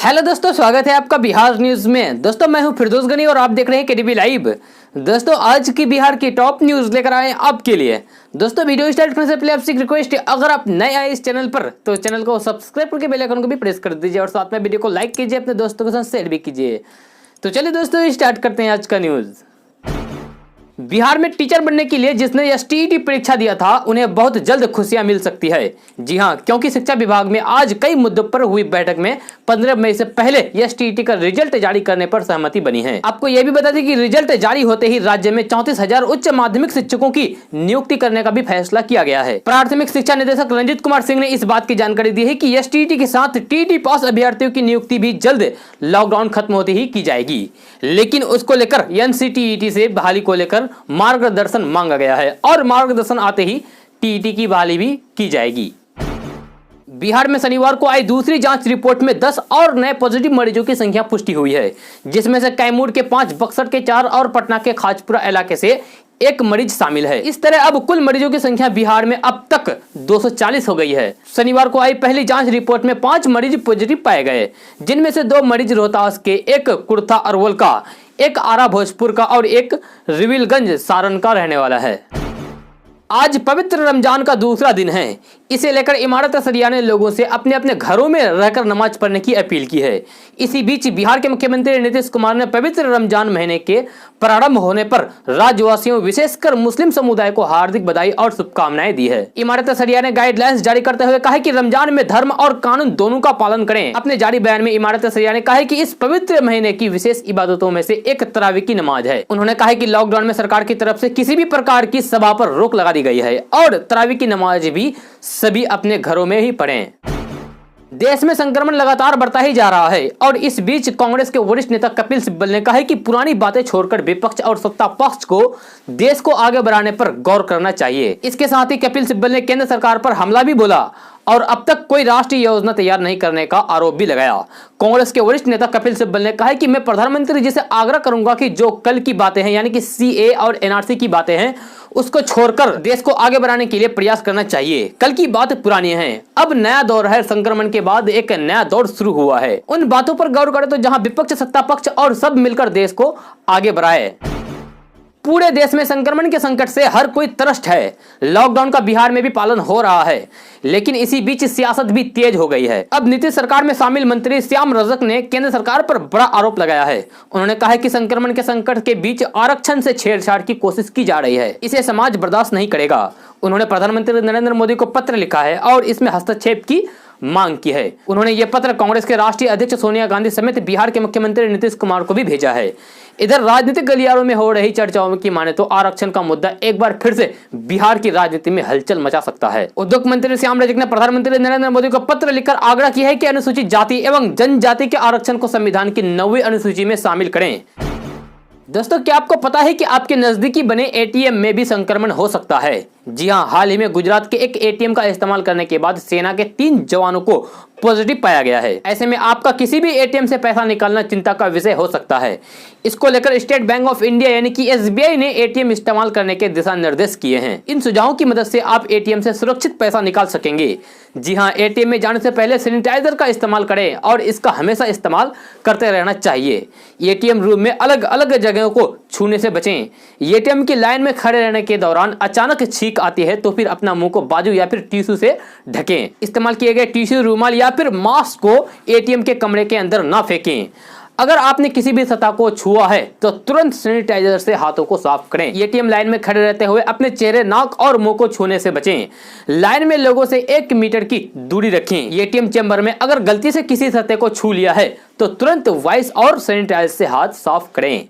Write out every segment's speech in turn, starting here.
Hello दोस्तों, स्वागत है आपका बिहार न्यूज में। दोस्तों मैं हूं फिरदौस गनी और आप देख रहे हैं केडीबी लाइव। दोस्तों आज की बिहार की टॉप न्यूज लेकर आए आपके लिए। दोस्तों वीडियो स्टार्ट करने से पहले आपसे एक रिक्वेस्ट है, अगर आप नए आए इस चैनल पर तो चैनल को सब्सक्राइब करके बेल आइकन को भी प्रेस कर दीजिए और साथ में वीडियो को लाइक कीजिए, अपने दोस्तों के साथ शेयर भी कीजिए। तो चलिए दोस्तों स्टार्ट करते हैं आज का न्यूज। बिहार में टीचर बनने के लिए जिसने एसटीईटी परीक्षा दिया था उन्हें बहुत जल्द खुशियां मिल सकती है। जी हां, क्योंकि शिक्षा विभाग में आज कई मुद्दों पर हुई बैठक में 15 मई से पहले एसटीईटी का रिजल्ट जारी करने पर सहमति बनी है। आपको यह भी बता दें कि रिजल्ट जारी होते ही राज्य में 34,000 उच्च माध्यमिक शिक्षकों की नियुक्ति करने का भी फैसला किया गया है। प्राथमिक शिक्षा निदेशक रंजीत कुमार सिंह ने इस बात की जानकारी दी है कि एसटीईटी के साथ टीईटी पास अभ्यर्थियों की नियुक्ति भी जल्द लॉकडाउन खत्म होते ही की जाएगी, लेकिन उसको लेकर एनसीटीईटी से बहाली को लेकर मार्गदर्शन मांगा गया है और मार्गदर्शन आते ही टीईटी की बहाली भी की जाएगी। बिहार में शनिवार को आई दूसरी जांच रिपोर्ट में 10 और नए पॉजिटिव मरीजों की संख्या पुष्टि हुई है, जिसमें से कैमूर के 5, बक्सर के 4 और पटना के खाजपुरा इलाके से 1 मरीज शामिल है। इस तरह अब कुल मरीजों की संख्या बिहार में अब तक 240 हो गई है। शनिवार को आई पहली जांच रिपोर्ट में 5 मरीज पॉजिटिव पाए गए, जिनमें से 2 मरीज रोहतास के, 1 कुर्था अरवल का, 1 आरा भोजपुर का और 1 रिविलगंज सारण का रहने वाला है। आज पवित्र रमजान का दूसरा दिन है। इसे लेकर इमारत सरिया ने लोगों से अपने अपने घरों में रहकर नमाज पढ़ने की अपील की है। इसी बीच बिहार के मुख्यमंत्री नीतीश कुमार ने पवित्र रमजान महीने के प्रारंभ होने पर राज्यवासियों विशेषकर मुस्लिम समुदाय को हार्दिक बधाई और शुभकामनाएं दी है। इमारत सरिया ने गाइडलाइंस जारी करते हुए कहा कि रमजान में धर्म और कानून दोनों का पालन करें। अपने जारी बयान में इमारत सरिया ने कहा है कि इस पवित्र महीने की विशेष इबादतों में से एक तरावी की नमाज है। उन्होंने कहा कि लॉकडाउन में सरकार की तरफ से किसी भी प्रकार की सभा पर रोक लगा दी गई है और तरावी की नमाज भी सभी अपने घरों में ही पढ़ें। देश में संक्रमण लगातार बढ़ता ही जा रहा है और इस बीच कांग्रेस के वरिष्ठ नेता कपिल सिब्बल ने कहा है कि पुरानी बातें छोड़कर विपक्ष और सत्ता पक्ष को देश को आगे बढ़ाने पर गौर करना चाहिए। इसके साथ ही कपिल सिब्बल ने केंद्र सरकार पर हमला भी बोला और अब तक कोई राष्ट्रीय योजना तैयार नहीं करने का आरोप भी लगाया। कांग्रेस के वरिष्ठ नेता कपिल सिब्बल ने कहा है कि मैं प्रधानमंत्री जी से आग्रह करूंगा कि जो कल की बातें हैं, यानी कि सीए और एनआरसी की बातें हैं, उसको छोड़कर देश को आगे बढ़ाने के लिए प्रयास करना चाहिए। कल की बात पुरानी है, अब नया दौर है। संक्रमण के बाद एक नया दौर शुरू हुआ है। उन बातों पर गौर करें तो जहां विपक्ष, सत्ता पक्ष और सब मिलकर देश को आगे बढ़ाए। पूरे देश में संक्रमण के संकट से हर कोई त्रस्त है। लॉकडाउन का बिहार में भी पालन हो रहा है, लेकिन इसी बीच सियासत भी तेज हो गई है। अब नीतीश सरकार में शामिल मंत्री श्याम रजक ने केंद्र सरकार पर बड़ा आरोप लगाया है। उन्होंने कहा है कि संक्रमण के संकट के बीच आरक्षण से छेड़छाड़ की कोशिश की जा रही है, इसे समाज बर्दाश्त नहीं करेगा। उन्होंने प्रधानमंत्री नरेंद्र मोदी को पत्र लिखा है और इसमें हस्तक्षेप की मांग की है। उन्होंने ये पत्र कांग्रेस के राष्ट्रीय अध्यक्ष सोनिया गांधी समेत बिहार के मुख्यमंत्री नीतीश कुमार को भी भेजा है। इधर राजनीतिक गलियारों में हो रही चर्चाओं की माने तो आरक्षण का मुद्दा एक बार फिर से बिहार की राजनीति में हलचल मचा सकता है। उद्योग मंत्री श्याम रजक ने प्रधानमंत्री नरेंद्र मोदी को पत्र लिखकर आग्रह किया है कि अनुसूचित जाति एवं जनजाति के आरक्षण को संविधान की 9वीं अनुसूची में शामिल करें। दोस्तों क्या आपको पता है कि आपके नजदीकी बने एटीएम में भी संक्रमण हो सकता है? जी हां, हाल ही में गुजरात के एक एटीएम का इस्तेमाल करने के बाद सेना के 3 जवानों को पॉजिटिव पाया गया है। ऐसे में आपका किसी भी एटीएम से पैसा निकालना चिंता का विषय हो सकता है। इसको लेकर स्टेट बैंक ऑफ इंडिया यानी कि एसबीआई ने एटीएम इस्तेमाल करने के दिशा निर्देश किए हैं। इन सुझावों की मदद से आप एटीएम से सुरक्षित पैसा निकाल सकेंगे। जी हां, एटीएम में जाने से पहले सैनिटाइजर का इस्तेमाल करें और इसका हमेशा इस्तेमाल करते रहना चाहिए। एटीएम रूम में अलग अलग जगहों को छूने से बचें। एटीएम की लाइन में खड़े रहने के दौरान अचानक छींक आती है तो फिर अपना मुंह को बाजू या फिर टिश्यू से ढकें। इस्तेमाल किए गए टिश्यू, रूमाल या फिर मास्क को एटीएम के कमरे के अंदर ना फेंकें। अगर आपने किसी भी सतह को छुआ है तो तुरंत सैनिटाइजर से हाथों को साफ करें। एटीएम लाइन में खड़े रहते हुए अपने चेहरे, नाक और मुंह को छूने से बचें। लाइन में लोगों से 1 मीटर की दूरी रखें। एटीएम चेंबर में अगर गलती से किसी सतह को छू लिया है तो तुरंत वाइस और सैनिटाइजर से हाथ साफ करें।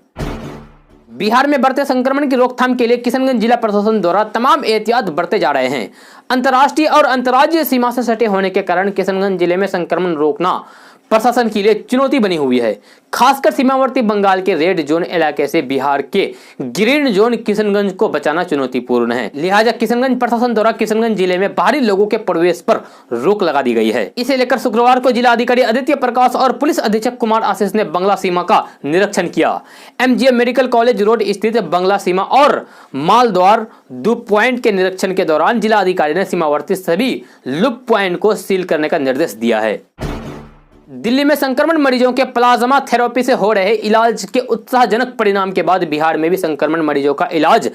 बिहार में बढ़ते संक्रमण की रोकथाम के लिए किशनगंज जिला प्रशासन द्वारा तमाम एहतियात बरते जा रहे हैं। अंतर्राष्ट्रीय और अंतर्राज्यीय सीमा से सटे होने के कारण किशनगंज जिले में संक्रमण रोकना प्रशासन के लिए चुनौती बनी हुई है। खासकर सीमावर्ती बंगाल के रेड जोन इलाके से बिहार के ग्रीन जोन किशनगंज को बचाना चुनौतीपूर्ण है। लिहाजा किशनगंज प्रशासन द्वारा किशनगंज जिले में बाहरी लोगों के प्रवेश पर रोक लगा दी गई है। इसे लेकर शुक्रवार को जिला अधिकारी आदित्य प्रकाश और पुलिस अधीक्षक कुमार आशीष ने बंगला सीमा का निरीक्षण किया। एमजीएम मेडिकल कॉलेज रोड स्थित बंगला सीमा और मालद्वार लूप पॉइंट के निरीक्षण के दौरान जिला अधिकारी ने सीमावर्ती सभी लूप पॉइंट को सील करने का निर्देश दिया है। दिल्ली में संक्रमण मरीजों के प्लाज्मा थेरेपी से हो रहे इलाज के उत्साहजनक परिणाम के बाद बिहार में भी संक्रमण मरीजों का इलाज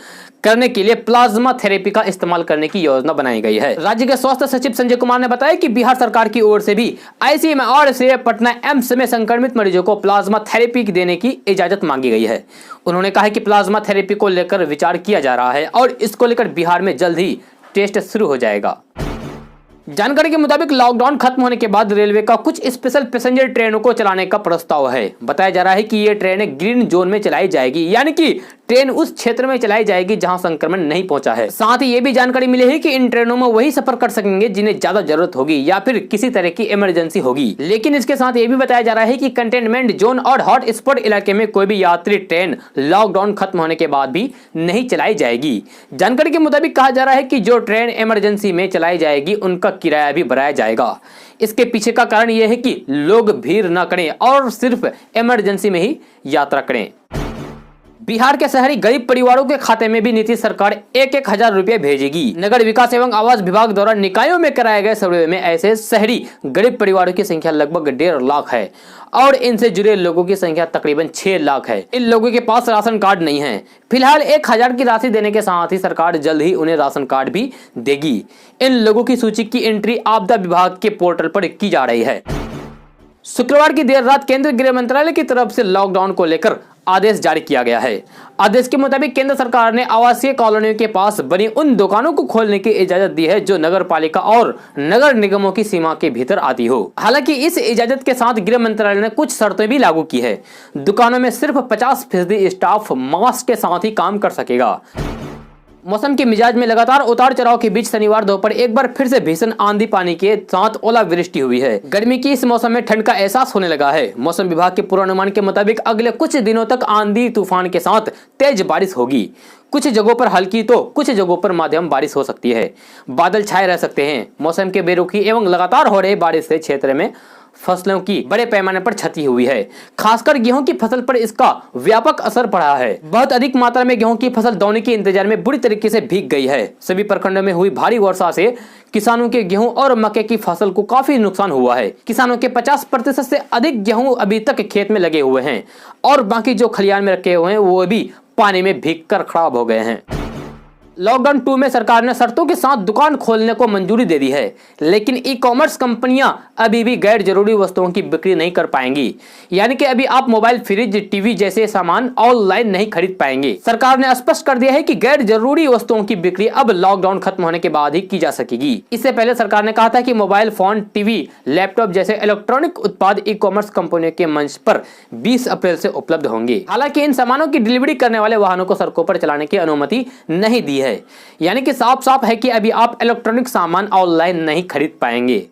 करने के लिए प्लाज्मा थेरेपी का इस्तेमाल करने की योजना बनाई गई है। राज्य के स्वास्थ्य सचिव संजय कुमार ने बताया कि बिहार सरकार की ओर से भी ICMR पटना एम्स में संक्रमित मरीजों को प्लाज्मा थेरेपी देने की इजाजत मांगी गई है। उन्होंने कहा कि प्लाज्मा थेरेपी को लेकर विचार किया जा रहा है और इसको लेकर बिहार में जल्द ही टेस्ट शुरू हो जाएगा। जानकारी के मुताबिक लॉकडाउन खत्म होने के बाद रेलवे का कुछ स्पेशल पैसेंजर ट्रेनों को चलाने का प्रस्ताव है। बताया जा रहा है कि ये ट्रेनें ग्रीन जोन में चलाई जाएगी, यानी कि ट्रेन उस क्षेत्र में चलाई जाएगी जहां संक्रमण नहीं पहुंचा है। साथ ही ये भी जानकारी मिली है कि इन ट्रेनों में वही सफर कर सकेंगे जिन्हें ज्यादा जरूरत होगी या फिर किसी तरह की इमरजेंसी होगी। लेकिन इसके साथ ये भी बताया जा रहा है कि कंटेनमेंट जोन और हॉट स्पॉट इलाके में कोई भी यात्री ट्रेन लॉकडाउन खत्म होने के बाद भी नहीं चलाई जाएगी। जानकारी के मुताबिक कहा जा रहा है कि जो ट्रेन इमरजेंसी में चलाई जाएगी उनका किराया भी बढ़ाया जाएगा। इसके पीछे का कारण यह है कि लोग भीड़ न करें और सिर्फ इमरजेंसी में ही यात्रा करें। बिहार के शहरी गरीब परिवारों के खाते में भी नीतीश सरकार 1,000 रुपए भेजेगी। नगर विकास एवं आवास विभाग द्वारा निकायों में कराए गए सर्वे में ऐसे शहरी गरीब परिवारों की संख्या लगभग 1.5 लाख है और इनसे जुड़े लोगों की संख्या तकरीबन 6 लाख है। इन लोगों के पास राशन कार्ड नहीं है। फिलहाल 1,000 की राशि देने के साथ ही सरकार जल्द ही उन्हें राशन कार्ड भी देगी। इन लोगों की सूची की एंट्री आपदा विभाग के पोर्टल पर की जा रही है। शुक्रवार की देर रात केंद्रीय गृह मंत्रालय की तरफ से लॉकडाउन को लेकर आदेश जारी किया गया है। आदेश के मुताबिक केंद्र सरकार ने आवासीय कॉलोनियों के पास बनी उन दुकानों को खोलने की इजाजत दी है जो नगर पालिका और नगर निगमों की सीमा के भीतर आती हो। हालांकि इस इजाजत के साथ गृह मंत्रालय ने कुछ शर्तें भी लागू की है। दुकानों में सिर्फ 50% स्टाफ मास्क के साथ ही काम कर सकेगा। मौसम के मिजाज में लगातार उतार चढ़ाव के बीच शनिवार दोपहर एक बार फिर से भीषण आंधी पानी के साथ ओलावृष्टि हुई है। गर्मी की इस मौसम में ठंड का एहसास होने लगा है। मौसम विभाग के पूर्वानुमान के मुताबिक अगले कुछ दिनों तक आंधी तूफान के साथ तेज बारिश होगी। कुछ जगहों पर हल्की तो कुछ जगहों पर मध्यम बारिश हो सकती है। बादल छाए रह सकते हैं। मौसम के बेरुखी एवं लगातार हो रहे बारिश से क्षेत्र में फसलों की बड़े पैमाने पर क्षति हुई है। खासकर गेहूं की फसल पर इसका व्यापक असर पड़ा है। बहुत अधिक मात्रा में गेहूं की फसल दाने के इंतजार में बुरी तरीके से भीग गई है। सभी प्रखंडों में हुई भारी वर्षा से किसानों के गेहूं और मक्के की फसल को काफी नुकसान हुआ है। किसानों के 50% से अधिक गेहूं अभी तक खेत में लगे हुए हैं और बाकी जो खलिहान में रखे हुए हैं वो भी पानी में भीगकर खराब हो गए हैं। लॉकडाउन 2 में सरकार ने शर्तों के साथ दुकान खोलने को मंजूरी दे दी है, लेकिन ई-कॉमर्स कंपनियां अभी भी गैर जरूरी वस्तुओं की बिक्री नहीं कर पाएंगी। यानी कि अभी आप मोबाइल, फ्रिज, टीवी जैसे सामान ऑनलाइन नहीं खरीद पाएंगे। सरकार ने स्पष्ट कर दिया है कि गैर जरूरी वस्तुओं की बिक्री अब लॉकडाउन खत्म होने के बाद ही की जा सकेगी। इससे पहले सरकार ने कहा था कि मोबाइल फोन, टीवी, लैपटॉप जैसे इलेक्ट्रॉनिक उत्पाद ई-कॉमर्स कंपनियों के मंच पर 20 अप्रैल से उपलब्ध होंगे। हालांकि इन सामानों की डिलीवरी करने वाले वाहनों को सड़कों पर चलाने की अनुमति नहीं दी है। यानी कि साफ साफ है कि अभी आप इलेक्ट्रॉनिक सामान ऑनलाइन नहीं खरीद पाएंगे।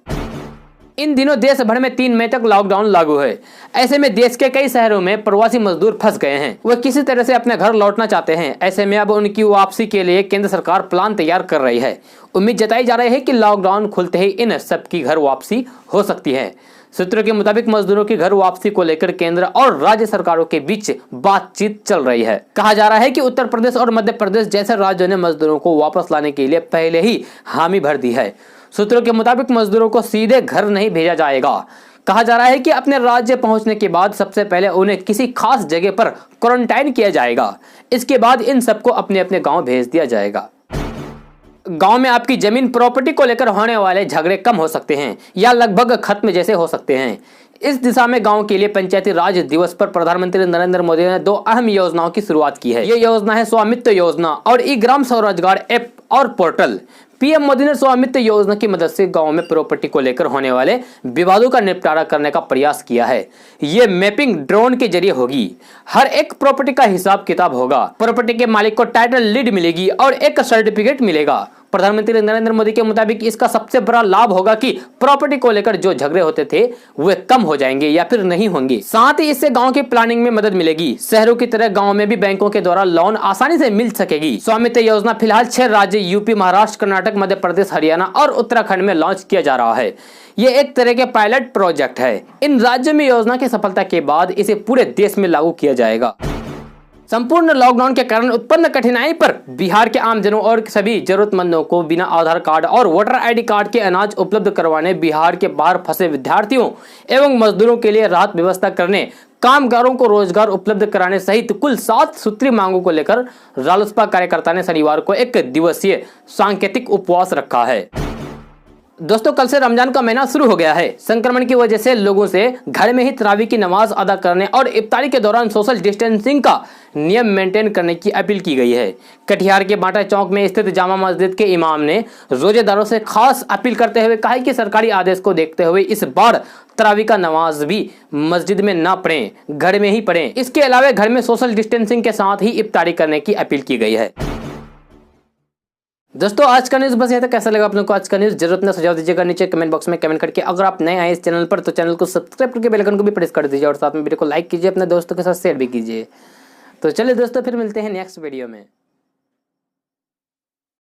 इन दिनों देश भर में 3 मई तक लॉकडाउन लागू है। ऐसे में देश के कई शहरों में प्रवासी मजदूर फंस गए हैं। वह किसी तरह से अपने घर लौटना चाहते हैं। ऐसे में अब उनकी वापसी के लिए केंद्र सरकार प्लान तैयार कर रही है। उम्मीद जताई जा रही है कि लॉकडाउन खुलते ही इन सबकी घर वापसी हो सकती है। सूत्रों के मुताबिक मजदूरों की घर वापसी को लेकर केंद्र और राज्य सरकारों के बीच बातचीत चल रही है। कहा जा रहा है कि उत्तर प्रदेश और मध्य प्रदेश जैसे राज्यों ने मजदूरों को वापस लाने के लिए पहले ही हामी भर दी है। सूत्रों के मुताबिक मजदूरों को सीधे घर नहीं भेजा जाएगा। कहा जा रहा है कि अपने राज्य पहुंचने के बाद सबसे पहले उन्हें किसी खास जगह पर क्वारंटाइन किया जाएगा। इसके बाद इन सबको अपने अपने गाँव भेज दिया जाएगा। गांव में आपकी जमीन प्रॉपर्टी को लेकर होने वाले झगड़े कम हो सकते हैं या लगभग खत्म जैसे हो सकते हैं। इस दिशा में गांव के लिए पंचायती राज दिवस पर प्रधानमंत्री नरेंद्र मोदी ने 2 अहम योजनाओं की शुरुआत की है। ये योजना है स्वामित्व योजना और ई ग्राम स्वरोजगार ऐप और पोर्टल। पीएम मोदी ने स्वामित्व योजना की मदद से गांव में प्रॉपर्टी को लेकर होने वाले विवादों का निपटारा करने का प्रयास किया है। ये मैपिंग ड्रोन के जरिए होगी। हर एक प्रॉपर्टी का हिसाब किताब होगा। प्रॉपर्टी के मालिक को टाइटल लीड मिलेगी और एक सर्टिफिकेट मिलेगा। प्रधानमंत्री नरेंद्र मोदी के मुताबिक इसका सबसे बड़ा लाभ होगा कि प्रॉपर्टी को लेकर जो झगड़े होते थे वे कम हो जाएंगे या फिर नहीं होंगे। साथ ही इससे गांव की प्लानिंग में मदद मिलेगी। शहरों की तरह गांव में भी बैंकों के द्वारा लोन आसानी से मिल सकेगी। स्वामित्व योजना फिलहाल 6 राज्य यूपी, महाराष्ट्र, कर्नाटक, मध्य प्रदेश, हरियाणा और उत्तराखंड में लॉन्च किया जा रहा है। ये एक तरह के पायलट प्रोजेक्ट है। इन राज्यों में योजना की सफलता के बाद इसे पूरे देश में लागू किया जाएगा। संपूर्ण लॉकडाउन के कारण उत्पन्न कठिनाई पर बिहार के आमजनों और सभी जरूरतमंदों को बिना आधार कार्ड और वोटर आईडी कार्ड के अनाज उपलब्ध करवाने, बिहार के बाहर फंसे विद्यार्थियों एवं मजदूरों के लिए राहत व्यवस्था करने, कामगारों को रोजगार उपलब्ध कराने सहित कुल 7 सूत्रीय मांगों को लेकर रालोसपा कार्यकर्ता ने शनिवार को 1 दिवसीय सांकेतिक उपवास रखा है। दोस्तों, कल से रमजान का महीना शुरू हो गया है। संक्रमण की वजह से लोगों से घर में ही तरावी की नमाज अदा करने और इफ्तारी के दौरान सोशल डिस्टेंसिंग का नियम मेंटेन करने की अपील की गई है। कटिहार के बाटा चौक में स्थित जामा मस्जिद के इमाम ने रोजेदारों से खास अपील करते हुए कहा कि सरकारी आदेश को देखते हुए इस बार तरावी का नमाज भी मस्जिद में न पढ़ें, घर में ही पढ़ें। इसके अलावा घर में सोशल डिस्टेंसिंग के साथ ही इफ्तारी करने की अपील की गई है। दोस्तों, आज का न्यूज़ बस यह था। कैसा लगा आप लोगों को आज का न्यूज़? जरूर अपना सुझाव दीजिएगा नीचे कमेंट बॉक्स में कमेंट करके। अगर आप नए आए इस चैनल पर तो चैनल को सब्सक्राइब करके बेल आइकन को भी प्रेस कर दीजिए और साथ में वीडियो को लाइक कीजिए, अपने दोस्तों के साथ शेयर भी कीजिए। तो चलिए दोस्तों, फिर मिलते हैं नेक्स्ट वीडियो में।